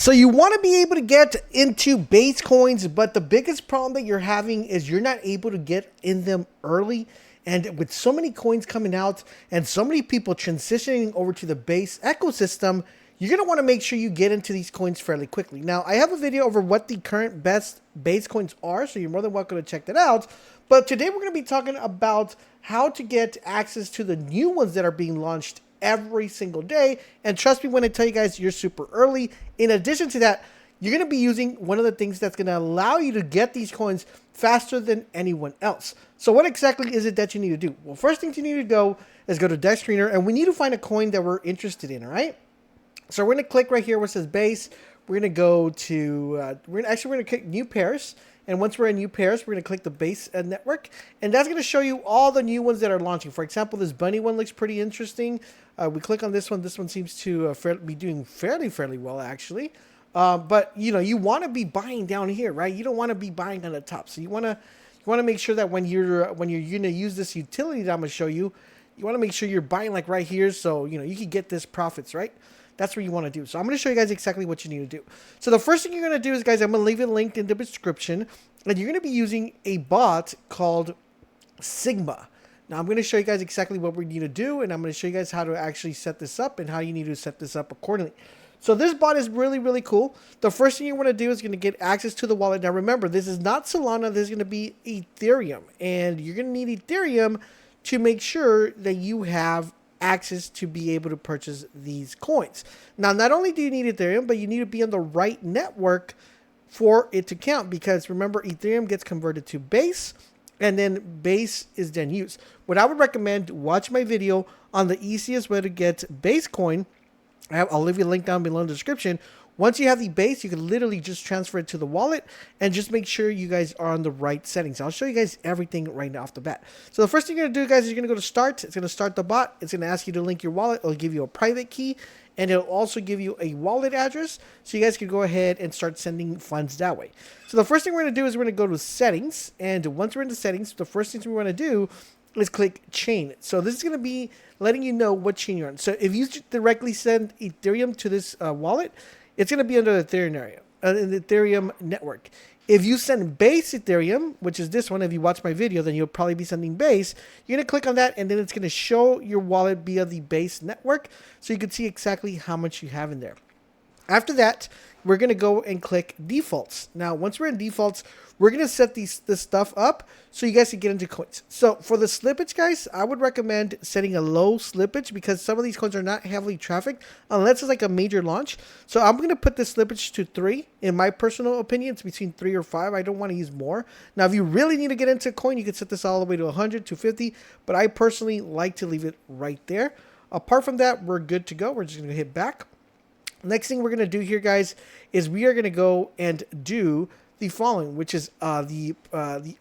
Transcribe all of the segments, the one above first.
So you want to be able to get into base coins, but the biggest problem that you're having is you're not able to get in them early. And with so many coins coming out and so many people transitioning over to the base ecosystem, you're going to want to make sure you get into these coins fairly quickly. Now, I have a video over what the current best base coins are, so you're more than welcome to check that out. But today we're going to be talking about how to get access to the new ones that are being launched every single day. And trust me when I tell you guys, you're super early. In addition to that, you're going to be using one of the things that's going to allow you to get these coins faster than anyone else. So what exactly is it that you need to do? Well, first thing you need to go is go to trener, and we need to find a coin that we're interested in, all right? So we're going to click right here where it says base. We're going to go to, we're going to click new pairs. And once we're in new pairs, we're going to click the base network. And that's going to show you all the new ones that are launching. For example, this bunny one looks pretty interesting. We click on this one. This one seems to be doing fairly well, actually. But, you know, you want to be buying down here, right? You don't want to be buying on the top. So you want to make sure that when you're going to use this utility that I'm going to show you, you want to make sure you're buying like right here. So, you know, you can get this profits, right? That's what you want to do. So I'm going to show you guys exactly what you need to do. So the first thing you're going to do is, guys, I'm going to leave it linked in the description. And you're going to be using a bot called Sigma. Now I'm going to show you guys exactly what we need to do. And I'm going to show you guys how to actually set this up and how you need to set this up accordingly. So this bot is really cool. The first thing you want to do is going to get access to the wallet. Now remember, this is not Solana. This is going to be Ethereum. And you're going to need Ethereum to make sure that you have access to be able to purchase these coins. Now, not only do you need Ethereum, but you need to be on the right network for it to count, because remember, Ethereum gets converted to base, and then base is then used. What I would recommend, watch my video on the easiest way to get base coin. I'll leave you a link down below in the description. Once you have the base, you can literally just transfer it to the wallet and just make sure you guys are on the right settings. I'll show you guys everything right now off the bat. So the first thing you're going to do, guys, is you're going to go to start. It's going to start the bot. It's going to ask you to link your wallet. It'll give you a private key, and it'll also give you a wallet address, so you guys can go ahead and start sending funds that way. So the first thing we're going to do is we're going to go to settings, and once we're in the settings, the first thing we want to do is click chain. So this is going to be letting you know what chain you're on. So if you directly send Ethereum to this wallet, it's going to be under the Ethereum area, the Ethereum network. If you send base Ethereum, which is this one, if you watch my video, then you'll probably be sending base. You're going to click on that, and then it's going to show your wallet via the base network, so you can see exactly how much you have in there. After that, we're going to go and click defaults. Now, once we're in defaults, we're going to set this stuff up so you guys can get into coins. So for the slippage, guys, I would recommend setting a low slippage, because some of these coins are not heavily trafficked unless it's like a major launch. So I'm going to put the slippage to 3. In my personal opinion, it's between 3 or 5. I don't want to use more. Now, if you really need to get into a coin, you can set this all the way to 100, 250, but I personally like to leave it right there. Apart from that, we're good to go. We're just going to hit back. Next thing we're going to do here, guys, is we are going to go and do the following, which is the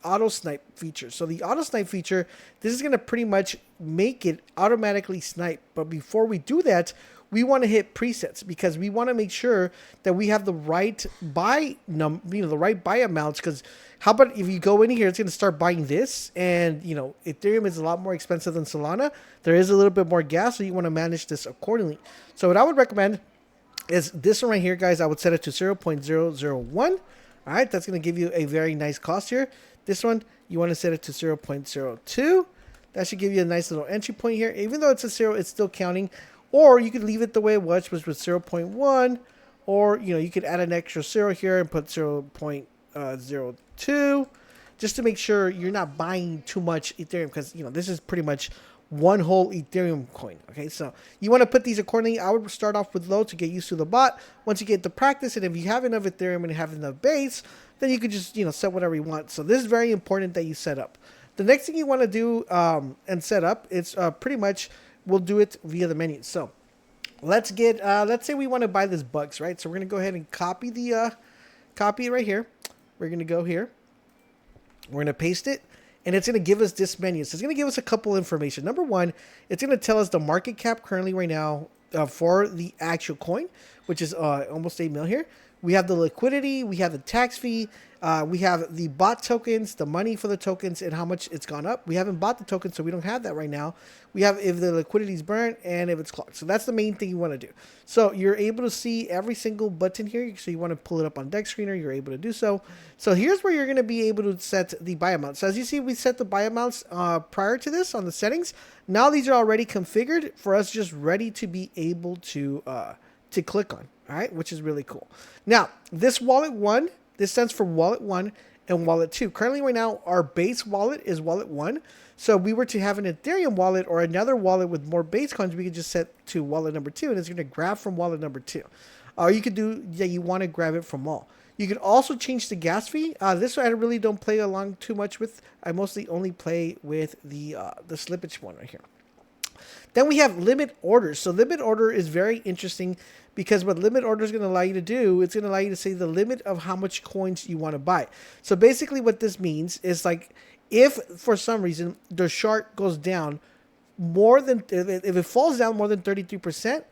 auto snipe feature. So the auto snipe feature, this is going to pretty much make it automatically snipe. But before we do that, we want to hit presets, because we want to make sure that we have the right buy the right buy amounts. Because how about if you go in here, it's going to start buying this, and you know, Ethereum is a lot more expensive than Solana. There is a little bit more gas, so you want to manage this accordingly. So what I would recommend is this one right here, guys. I would set it to 0.001. All right, that's going to give you a very nice cost here. This one, you want to set it to 0.02. That should give you a nice little entry point here. Even though it's a 0, it's still counting. Or you could leave it the way it was, which was 0.1. Or, you know, you could add an extra 0 here and put 0.02. Just to make sure you're not buying too much Ethereum, because, you know, this is pretty much one whole Ethereum coin. Okay, so you want to put these accordingly. I would start off with low to get used to the bot. Once you get the practice, and if you have enough Ethereum and have enough base, then you could just, you know, set whatever you want. So this is very important that you set up. The next thing you want to do and set up, it's pretty much, we'll do it via the menu. So let's say we want to buy this bucks, right? So we're going to go ahead and copy it right here. We're going to go here. We're going to paste it. And it's going to give us this menu. So it's going to give us a couple information. Number one, it's going to tell us the market cap currently right now for the actual coin. which is almost 8 mil here. We have the liquidity, we have the tax fee, we have the bot tokens, the money for the tokens, and how much it's gone up. We haven't bought the tokens, so we don't have that right now. We have if the liquidity is burnt and if it's clocked. So that's the main thing you want to do. So you're able to see every single button here. So you want to pull it up on Deck Screener, you're able to do so. So here's where you're going to be able to set the buy amount. So as you see, we set the buy amounts prior to this on the settings. Now these are already configured for us, just ready to be able to click on. All right, which is really cool. Now, this wallet 1, this stands for wallet 1 and wallet 2. Currently right now, our base wallet is wallet 1. So if we were to have an Ethereum wallet or another wallet with more base coins, we could just set to wallet number 2, and it's going to grab from wallet number 2. Or you could do, you want to grab it from all. You can also change the gas fee. This I really don't play along too much with. I mostly only play with the slippage one right here. Then we have limit orders. So limit order is very interesting because what limit order is going to allow you to do, it's going to allow you to say the limit of how much coins you want to buy. So basically what this means is like if for some reason the chart goes down more than, if it falls down more than 33%,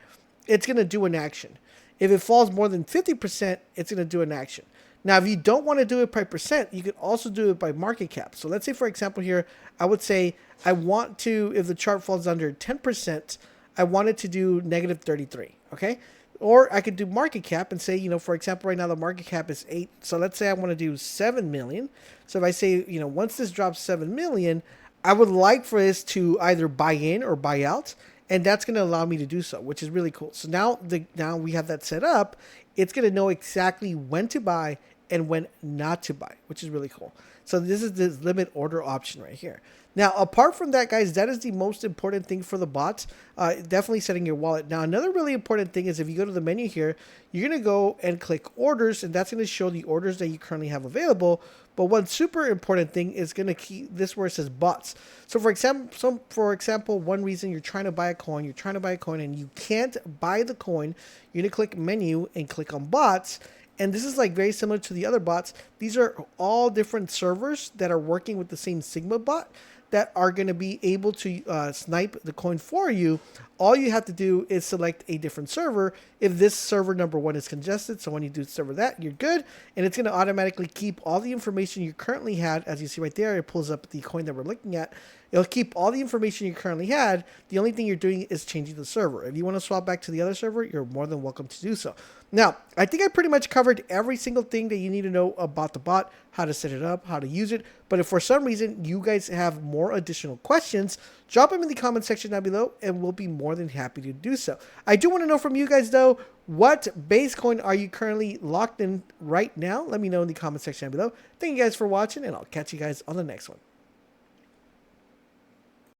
it's going to do an action. If it falls more than 50%, it's going to do an action. Now, if you don't want to do it by percent, you can also do it by market cap. So let's say, for example, here, I would say I want to, if the chart falls under 10%, I want it to do negative 33, okay? Or I could do market cap and say, you know, for example, right now the market cap is 8. So let's say I want to do 7 million. So if I say, you know, once this drops 7 million, I would like for this to either buy in or buy out. And that's going to allow me to do so, which is really cool. So now we have that set up. It's going to know exactly when to buy and when not to buy, which is really cool. So this is the limit order option right here. Now, apart from that, guys, that is the most important thing for the bots. Definitely setting your wallet. Now, another really important thing is if you go to the menu here, you're going to go and click orders, and that's going to show the orders that you currently have available. But one super important thing is going to keep this where it says bots. So for example, one reason you're trying to buy a coin, and you can't buy the coin, you're going to click menu and click on bots. And this is like very similar to the other bots. These are all different servers that are working with the same Sigma bot that are going to be able to snipe the coin for you. All you have to do is select a different server. If this server number 1 is congested, so when you do server that, you're good. And it's going to automatically keep all the information you currently had. As you see right there, it pulls up the coin that we're looking at. It'll keep all the information you currently had. The only thing you're doing is changing the server. If you want to swap back to the other server, you're more than welcome to do so. Now, I think I pretty much covered every single thing that you need to know about the bot, how to set it up, how to use it. But if for some reason you guys have more additional questions, drop them in the comment section down below and we'll be more than happy to do so. I do want to know from you guys though, what base coin are you currently locked in right now? Let me know in the comment section down below. Thank you guys for watching and I'll catch you guys on the next one.